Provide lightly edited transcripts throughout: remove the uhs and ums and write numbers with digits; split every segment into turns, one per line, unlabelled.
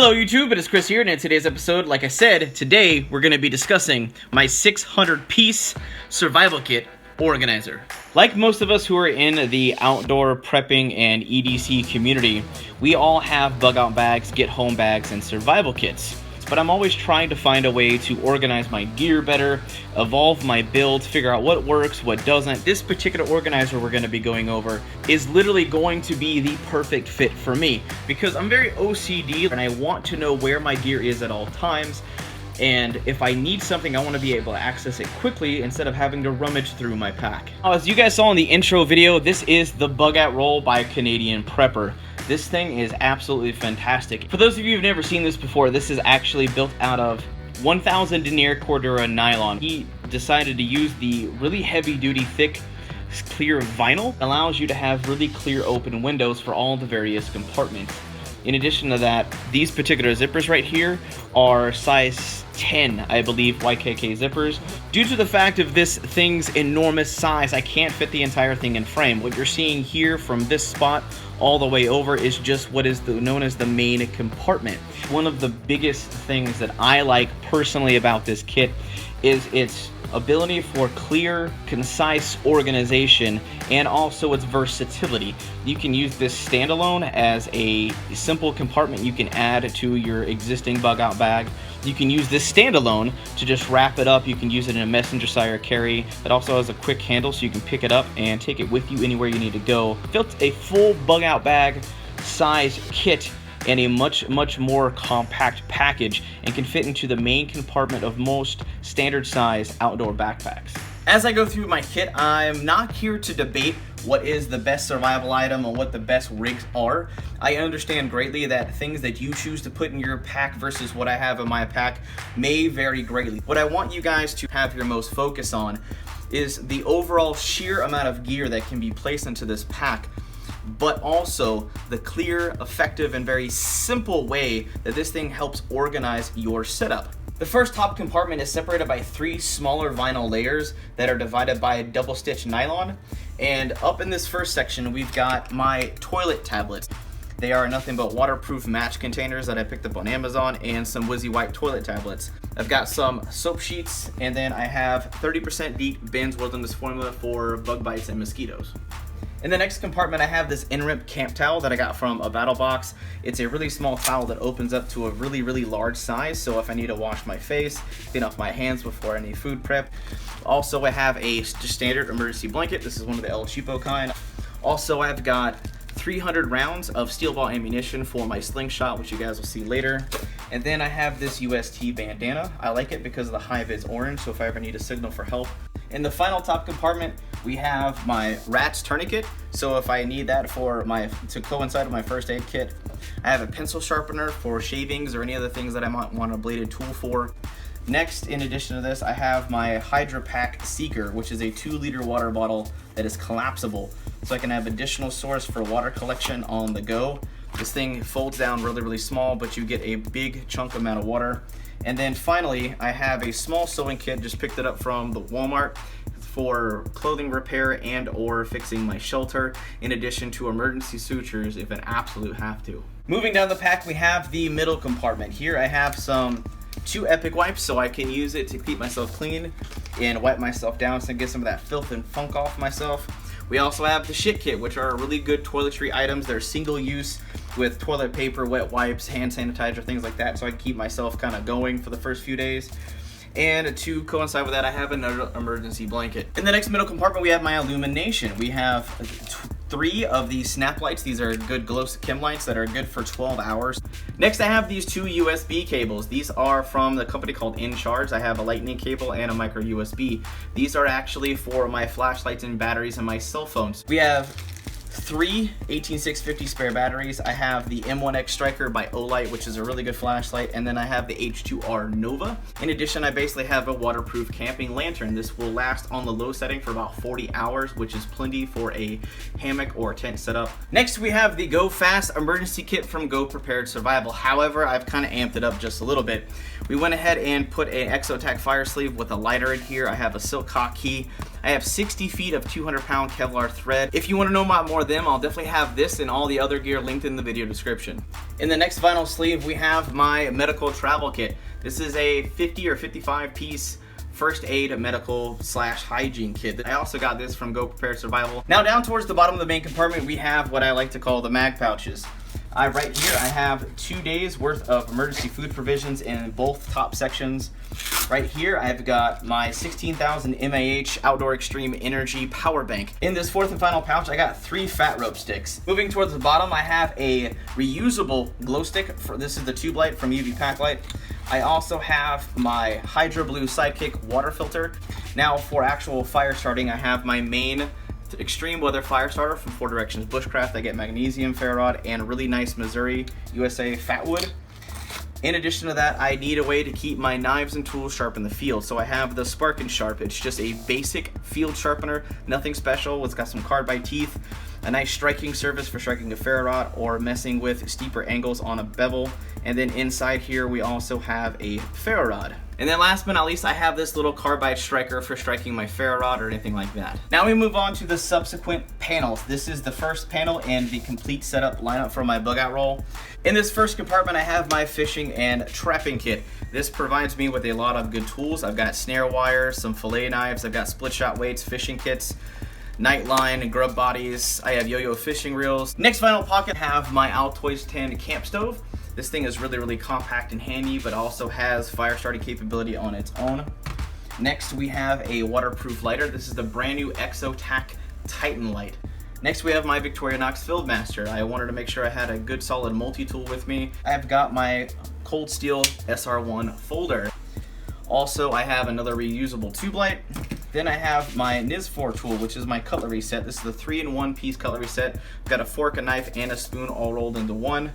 Hello YouTube, it is Chris here, and in today's episode, like I said, today we're going to be discussing my 600-piece survival kit organizer. Like most of us who are in the outdoor prepping and EDC community, we all have bug out bags, get home bags, and survival kits. But I'm always trying to find a way to organize my gear better, evolve my builds, figure out what works, what doesn't. This particular organizer we're going to be going over is literally going to be the perfect fit for me because I'm very OCD and I want to know where my gear is at all times. And if I need something, I want to be able to access it quickly instead of having to rummage through my pack. Now, as you guys saw in the intro video, this is the Bug Out Roll by Canadian Prepper. This thing is absolutely fantastic. For those of you who've never seen this before, this is actually built out of 1000 denier Cordura nylon. He decided to use the really heavy duty, thick, clear vinyl. It allows you to have really clear open windows for all the various compartments. In addition to that, these particular zippers right here are size 10, I believe, YKK zippers. Due to the fact of this thing's enormous size, I can't fit the entire thing in frame. What you're seeing here from this spot all the way over is just what is known as the main compartment. One of the biggest things that I like personally about this kit is its ability for clear, concise organization and also its versatility. You can use this standalone as a simple compartment you can add to your existing bug out bag. You can use this standalone to just wrap it up. You can use it in a messenger side or carry. It also has a quick handle so you can pick it up and take it with you anywhere you need to go. Built a full bug out bag size kit and a much more compact package and can fit into the main compartment of most standard size outdoor backpacks. As I go through my kit, I'm not here to debate what is the best survival item or what the best rigs are. I understand greatly that things that you choose to put in your pack versus what I have in my pack may vary greatly. What I want you guys to have your most focus on is the overall sheer amount of gear that can be placed into this pack, but also the clear, effective, and very simple way that this thing helps organize your setup. The first top compartment is separated by 3 smaller vinyl layers that are divided by a double stitch nylon. And up in this first section, we've got my toilet tablets. They are nothing but waterproof match containers that I picked up on Amazon and some Wizzy Wipe toilet tablets. I've got some soap sheets, and then I have 30% DEET Ben's Wilderness formula for bug bites and mosquitoes. In the next compartment, I have this Inrimp camp towel that I got from a battle box. It's a really small towel that opens up to a really large size, so if I need to wash my face, clean off my hands before any food prep. Also, I have a just standard emergency blanket. This is one of the El Cheapo kind. Also, I've got 300 rounds of steel ball ammunition for my slingshot, which you guys will see later. And then I have this UST bandana. I like it because the high vis orange, so if I ever need a signal for help. In the final top compartment, we have my RATS tourniquet. So if I need that to coincide with my first aid kit. I have a pencil sharpener for shavings or any other things that I might want a bladed tool for. Next, in addition to this, I have my Hydra Pack Seeker, which is a 2-liter water bottle that is collapsible. So I can have additional source for water collection on the go. This thing folds down really small, but you get a big chunk amount of water. And then finally, I have a small sewing kit, just picked it up from the Walmart for clothing repair and or fixing my shelter, in addition to emergency sutures if an absolute have to. Moving down the pack, we have the middle compartment. Here I have some 2 Epic wipes so I can use it to keep myself clean and wipe myself down so I can get some of that filth and funk off myself. We also have the shit kit, which are really good toiletry items. They're single use with toilet paper, wet wipes, hand sanitizer, things like that, so I can keep myself kind of going for the first few days. And to coincide with that, I have another emergency blanket. In the next middle compartment, we have my illumination. We have 3 of these snap lights. These are good glow chem lights that are good for 12 hours. Next, I have these 2 USB cables. These are from the company called InCharge. I have a lightning cable and a micro USB. These are actually for my flashlights and batteries and my cell phones. We have 3 18650 spare batteries. I have the M1X Striker by Olight, which is a really good flashlight, and then I have the H2R Nova. In addition, I basically have a waterproof camping lantern. This will last on the low setting for about 40 hours, which is plenty for a hammock or tent setup. Next, we have the Go Fast emergency kit from Go Prepared Survival. However, I've kind of amped it up just a little bit. We went ahead and put an Exotac fire sleeve with a lighter in here. I have a silk hotkey, I have 60 feet of 200-pound Kevlar thread. If you want to know about more of them, I'll definitely have this and all the other gear linked in the video description. In the next vinyl sleeve, we have my medical travel kit. This is a 50 or 55 piece first aid medical / hygiene kit. I also got this from Go Prepared Survival. Now down towards the bottom of the main compartment, we have what I like to call the mag pouches. Right here I have 2 days worth of emergency food provisions in both top sections. Right here I've got my 16,000 mAh Outdoor Extreme Energy power bank. In this fourth and final pouch I got 3 fat rope sticks. Moving towards the bottom, I have a reusable glow stick. This is the tube light from UV Pack Light. I also have my Hydro Blue Sidekick water filter. Now for actual fire starting, I have my main extreme weather fire starter from 4 Directions Bushcraft. I get magnesium ferrod and really nice Missouri USA fat wood. In addition to that, I need a way to keep my knives and tools sharp in the field. So I have the Spark and Sharp. It's just a basic field sharpener, nothing special. It's got some carbide teeth, a nice striking surface for striking a ferro rod or messing with steeper angles on a bevel. And then inside here we also have a ferro rod. And then last but not least, I have this little carbide striker for striking my ferro rod or anything like that. Now we move on to the subsequent panels. This is the first panel in the complete setup lineup for my bug out roll. In this first compartment, I have my fishing and trapping kit. This provides me with a lot of good tools. I've got snare wire, some fillet knives, I've got split shot weights, fishing kits, night line, grub bodies, I have yo-yo fishing reels. Next final pocket, I have my Altoids 10 camp stove. This thing is really compact and handy, but also has fire starting capability on its own. Next we have a waterproof lighter. This is the brand new ExoTac Titan light. Next we have my Victorinox Fieldmaster. I wanted to make sure I had a good solid multi-tool with me. I've got my Cold Steel SR1 folder. Also I have another reusable tube light. Then I have my NIS4 tool, which is my cutlery set. This is the 3-in-1 piece cutlery set. I've got a fork, a knife, and a spoon all rolled into one.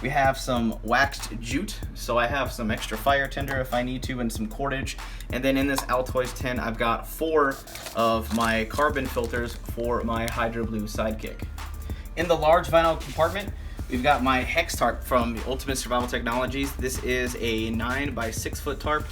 We have some waxed jute, so I have some extra fire tinder if I need to, and some cordage. And then in this Altoids 10, I've got 4 of my carbon filters for my Hydro Blue Sidekick. In the large vinyl compartment, we've got my hex tarp from Ultimate Survival Technologies. This is a 9 by 6 foot tarp.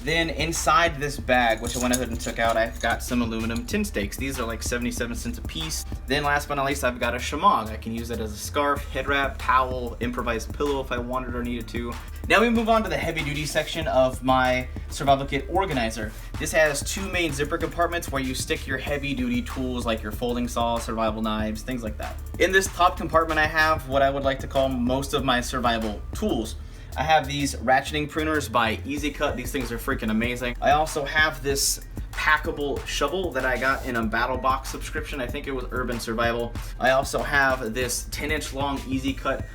Then inside this bag, which I went ahead and took out, I've got some aluminum tin stakes. These are like 77 cents a piece. Then last but not least, I've got a shamag. I can use it as a scarf, head wrap, towel, improvised pillow if I wanted or needed to. Now we move on to the heavy duty section of my survival kit organizer. This has 2 main zipper compartments where you stick your heavy duty tools like your folding saws, survival knives, things like that. In this top compartment, I have what I would like to call most of my survival tools. I have these ratcheting pruners by Easy Cut. These things are freaking amazing. I also have this packable shovel that I got in a battle box subscription. I think it was Urban Survival. I also have this 10-inch long Easy Cut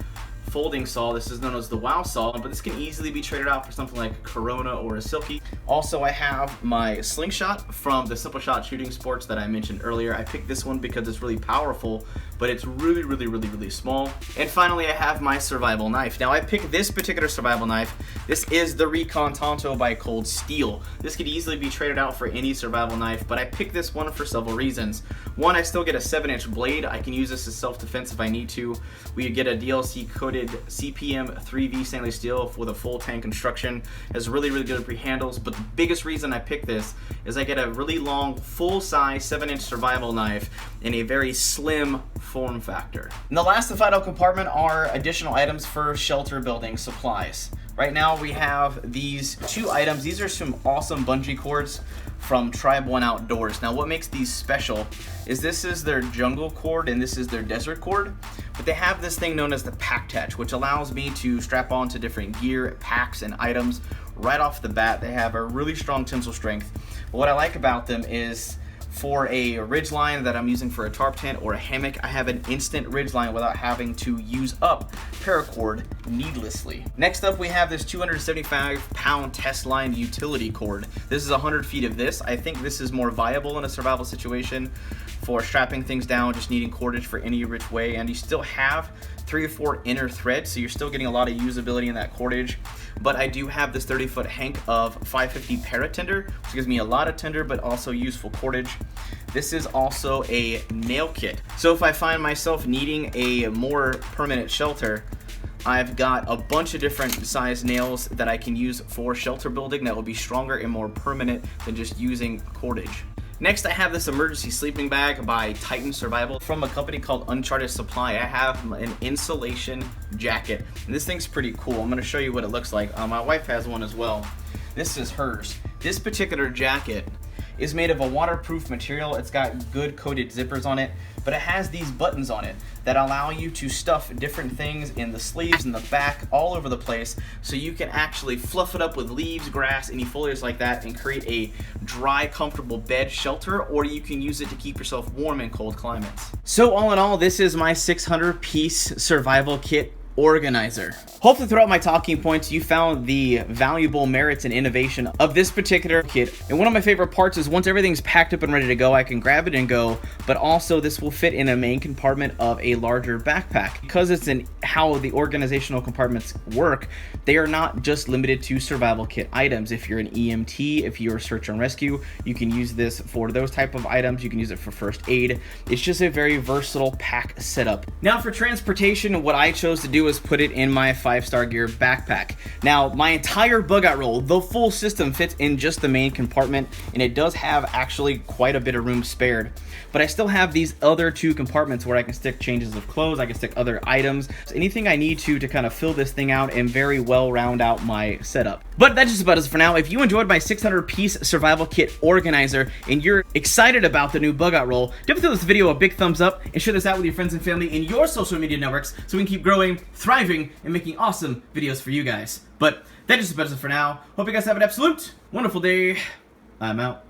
folding saw. This is known as the WOW saw, but this can easily be traded out for something like a Corona or a Silky. Also, I have my slingshot from the Simple Shot Shooting Sports that I mentioned earlier. I picked this one because it's really powerful, but it's really small. And finally, I have my survival knife. Now, I picked this particular survival knife. This is the Recon Tonto by Cold Steel. This could easily be traded out for any survival knife, but I picked this one for several reasons. One, I still get a 7-inch blade. I can use this as self-defense if I need to. We get a DLC coated CPM 3V stainless steel with a full tank construction. It has really good pre-handles, but the biggest reason I picked this is I get a really long, full-size 7-inch survival knife in a very slim form factor. And the last and final compartment are additional items for shelter building supplies. Right now we have these 2 items. These are some awesome bungee cords from Tribe One Outdoors. Now what makes these special is this is their jungle cord and this is their desert cord, but they have this thing known as the pack attach, which allows me to strap on to different gear, packs, and items right off the bat. They have a really strong tensile strength. But what I like about them is for a ridge line that I'm using for a tarp tent or a hammock, I have an instant ridge line without having to use up paracord needlessly. Next up, we have this 275-pound test line utility cord. This is 100 feet of this. I think this is more viable in a survival situation for strapping things down, just needing cordage for any which way, and you still have 3 or 4 inner threads, so you're still getting a lot of usability in that cordage. But I do have this 30-foot hank of 550 para tinder, which gives me a lot of tinder but also useful cordage. This is also a nail kit. So if I find myself needing a more permanent shelter, I've got a bunch of different size nails that I can use for shelter building that will be stronger and more permanent than just using cordage. Next, I have this emergency sleeping bag by Titan Survival from a company called Uncharted Supply. I have an insulation jacket, and this thing's pretty cool. I'm gonna show you what it looks like. My wife has one as well. This is hers. This particular jacket is made of a waterproof material. It's got good coated zippers on it, but it has these buttons on it that allow you to stuff different things in the sleeves and the back, all over the place, so you can actually fluff it up with leaves, grass, any foliage like that, and create a dry, comfortable bed shelter, or you can use it to keep yourself warm in cold climates. So all in all, this is my 600-piece survival kit organizer. Hopefully throughout my talking points you found the valuable merits and innovation of this particular kit. And one of my favorite parts is once everything's packed up and ready to go, I can grab it and go, but also this will fit in a main compartment of a larger backpack. Because it's in how the organizational compartments work, they are not just limited to survival kit items. If you're an EMT, if you're search and rescue, you can use this for those type of items. You can use it for first aid. It's just a very versatile pack setup. Now for transportation, what I chose to do is put it in my 5-star gear backpack. Now my entire bug out roll, the full system, fits in just the main compartment, and it does have actually quite a bit of room spared. But I still have these other 2 compartments where I can stick changes of clothes, I can stick other items, so anything I need to kind of fill this thing out and very well round out my setup. But that's just about it for now. If you enjoyed my 600-piece survival kit organizer and you're excited about the new bug out roll, definitely throw this video a big thumbs up and share this out with your friends and family in your social media networks so we can keep growing, thriving, and making awesome videos for you guys. But that just about it for now. Hope you guys have an absolute wonderful day. I'm out.